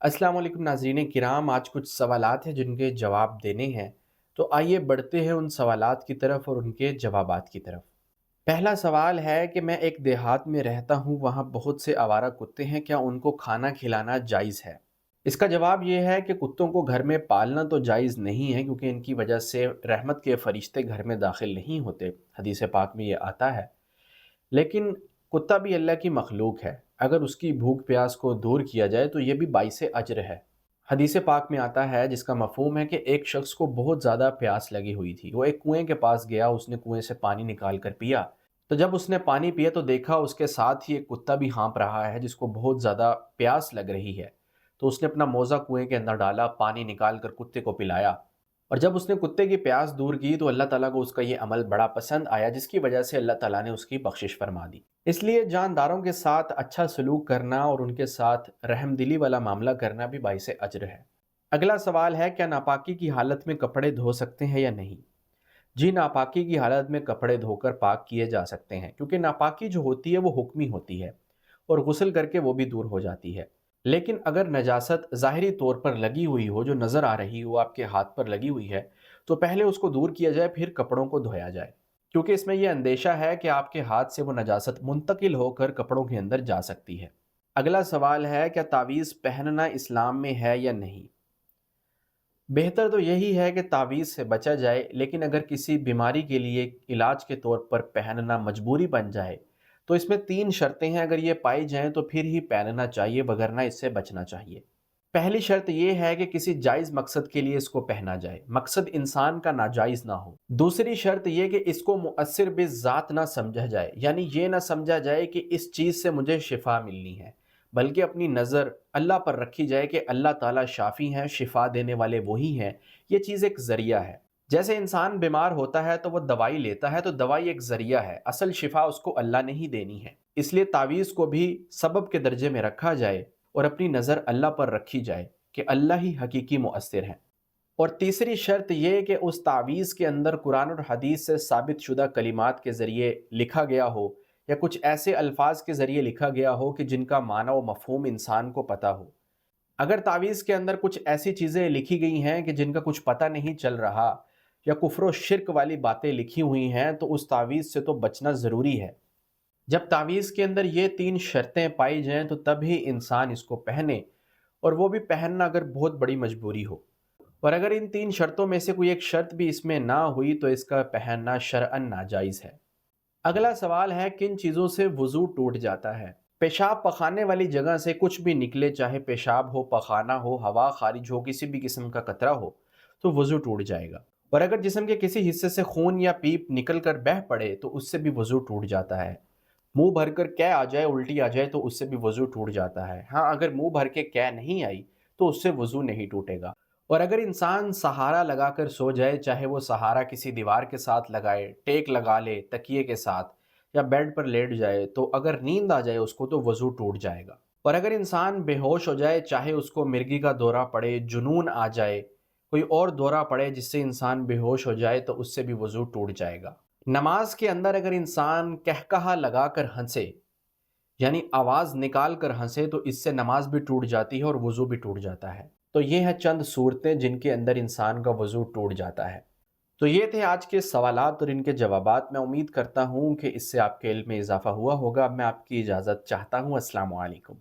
अस्सलाम वालेकुम नाज़रीन किराम, आज कुछ सवालात हैं जिनके जवाब देने हैं। तो आइए बढ़ते हैं उन सवालात की तरफ और उनके जवाबात की तरफ। पहला सवाल है कि मैं एक देहात में रहता हूँ, वहाँ बहुत से आवारा कुत्ते हैं, क्या उनको खाना खिलाना जायज़ है? इसका जवाब ये है कि कुत्तों को घर में पालना तो जायज़ नहीं है, क्योंकि इनकी वजह से रहमत के फरिश्ते घर में दाखिल नहीं होते। हदीस पाक में ये आता है। लेकिन कुत्ता भी अल्लाह की मखलूक है। अगर उसकी भूख प्यास को दूर किया जाए तो ये भी बाइसे अज्र है। हदीस पाक में आता है, जिसका मफ़हूम है कि एक शख्स को बहुत ज़्यादा प्यास लगी हुई थी। वो एक कुएं के पास गया, उसने कुएं से पानी निकाल कर पिया। तो जब उसने पानी पिया तो देखा उसके साथ ही एक कुत्ता भी हाँफ रहा है, जिसको बहुत ज़्यादा प्यास लग रही है। तो उसने अपना मोज़ा कुएं के अंदर डाला, पानी निकाल कर कुत्ते को पिलाया। और जब उसने कुत्ते की प्यास दूर की तो अल्लाह ताला को उसका ये अमल बड़ा पसंद आया, जिसकी वजह से अल्लाह ताला ने उसकी बख्शिश फरमा दी। इसलिए जानदारों के साथ अच्छा सलूक करना और उनके साथ रहमदिली वाला मामला करना भी बाइसे अज्र है। अगला सवाल है, क्या नापाकी की हालत में कपड़े धो सकते हैं या नहीं? जी, नापाकी की हालत में कपड़े धोकर पाक किए जा सकते हैं, क्योंकि नापाकी जो होती है वो हुक्मी होती है और गुस्ल करके वो भी दूर हो जाती है। लेकिन अगर नजासत ज़ाहिरी तौर पर लगी हुई हो, जो नज़र आ रही हो, आपके हाथ पर लगी हुई है, तो पहले उसको दूर किया जाए, फिर कपड़ों को धोया जाए, क्योंकि इसमें यह अंदेशा है कि आपके हाथ से वो नजासत मुंतकिल होकर कपड़ों के अंदर जा सकती है। अगला सवाल है, क्या तावीज़ पहनना इस्लाम में है या नहीं? बेहतर तो यही है कि तावीज़ से बचा जाए, लेकिन अगर किसी बीमारी के लिए इलाज के तौर पर पहनना मजबूरी बन जाए तो इसमें 3 शर्तें हैं। अगर ये पाई जाएं तो फिर ही पहनना चाहिए, वगरना इससे बचना चाहिए। पहली शर्त यह है कि किसी जायज़ मकसद के लिए इसको पहना जाए, मकसद इंसान का नाजायज़ ना हो। दूसरी शर्त यह कि इसको मुअस्सिर बिज़ात ना समझा जाए, यानी ये ना समझा जाए कि इस चीज़ से मुझे शिफा मिलनी है, बल्कि अपनी नज़र अल्लाह पर रखी जाए कि अल्लाह ताला शाफ़ी हैं, शिफा देने वाले वही हैं। ये चीज़ एक ज़रिया है। जैसे इंसान बीमार होता है तो वो दवाई लेता है, तो दवाई एक ज़रिया है, असल शिफा उसको अल्लाह ने ही देनी है। इसलिए तावीज़ को भी सबब के दर्जे में रखा जाए और अपनी नज़र अल्लाह पर रखी जाए कि अल्लाह ही हकीकी मुअस्सिर हैं। और तीसरी शर्त यह कि उस तावीज़ के अंदर कुरान और हदीस से साबित शुदा कलिमात के ज़रिए लिखा गया हो, या कुछ ऐसे अल्फाज के ज़रिए लिखा गया हो कि जिनका माना व मफ़हूम इंसान को पता हो। अगर तावीज़ के अंदर कुछ ऐसी चीज़ें लिखी गई हैं कि जिनका कुछ पता नहीं चल रहा, या कुफ्र व शिर्क वाली बातें लिखी हुई हैं, तो उस तावीज़ से तो बचना ज़रूरी है। जब तावीज़ के अंदर ये 3 शर्तें पाई जाएँ तो तब ही इंसान इसको पहने, और वो भी पहनना अगर बहुत बड़ी मजबूरी हो। और अगर इन 3 शर्तों में से कोई एक शर्त भी इसमें ना हुई तो इसका पहनना शरअन नाजायज़ है। अगला सवाल है, किन चीज़ों से वज़ू टूट जाता है? पेशाब पखाने वाली जगह से कुछ भी निकले, चाहे पेशाब हो, पखाना हो, हवा खारिज हो, किसी भी किस्म का कतरा हो, तो वज़ू टूट जाएगा। और अगर जिस्म के किसी हिस्से से खून या पीप निकल कर बह पड़े तो उससे भी वज़ू टूट जाता है। मुंह भरकर कै आ जाए, उल्टी आ जाए, तो उससे भी वज़ू टूट जाता है। हाँ, अगर मुंह भर के कै नहीं आई तो उससे वज़ू नहीं टूटेगा। और अगर इंसान सहारा लगाकर सो जाए, चाहे वो सहारा किसी दीवार के साथ लगाए, टेक लगा ले तकिए के साथ, या बेड पर लेट जाए, तो अगर नींद आ जाए उसको तो वज़ू टूट जाएगा। और अगर इंसान बेहोश हो जाए, चाहे उसको मिर्गी का दौरा पड़े, जुनून आ जाए, कोई और दौरा पड़े जिससे इंसान बेहोश हो जाए, तो उससे भी वज़ू टूट जाएगा। नमाज के अंदर अगर इंसान कहकहा लगाकर हंसे, यानी आवाज़ निकाल कर हंसे, तो इससे नमाज भी टूट जाती है और वज़ू भी टूट जाता है। तो ये हैं चंद सूरतें जिनके अंदर इंसान का वज़ू टूट जाता है। तो ये थे आज के सवालात और इनके जवाबात। मैं उम्मीद करता हूँ कि इससे आपके इल्म में इजाफ़ा हुआ होगा। अब मैं आपकी इजाज़त चाहता हूँ। अस्सलामु अलैकुम।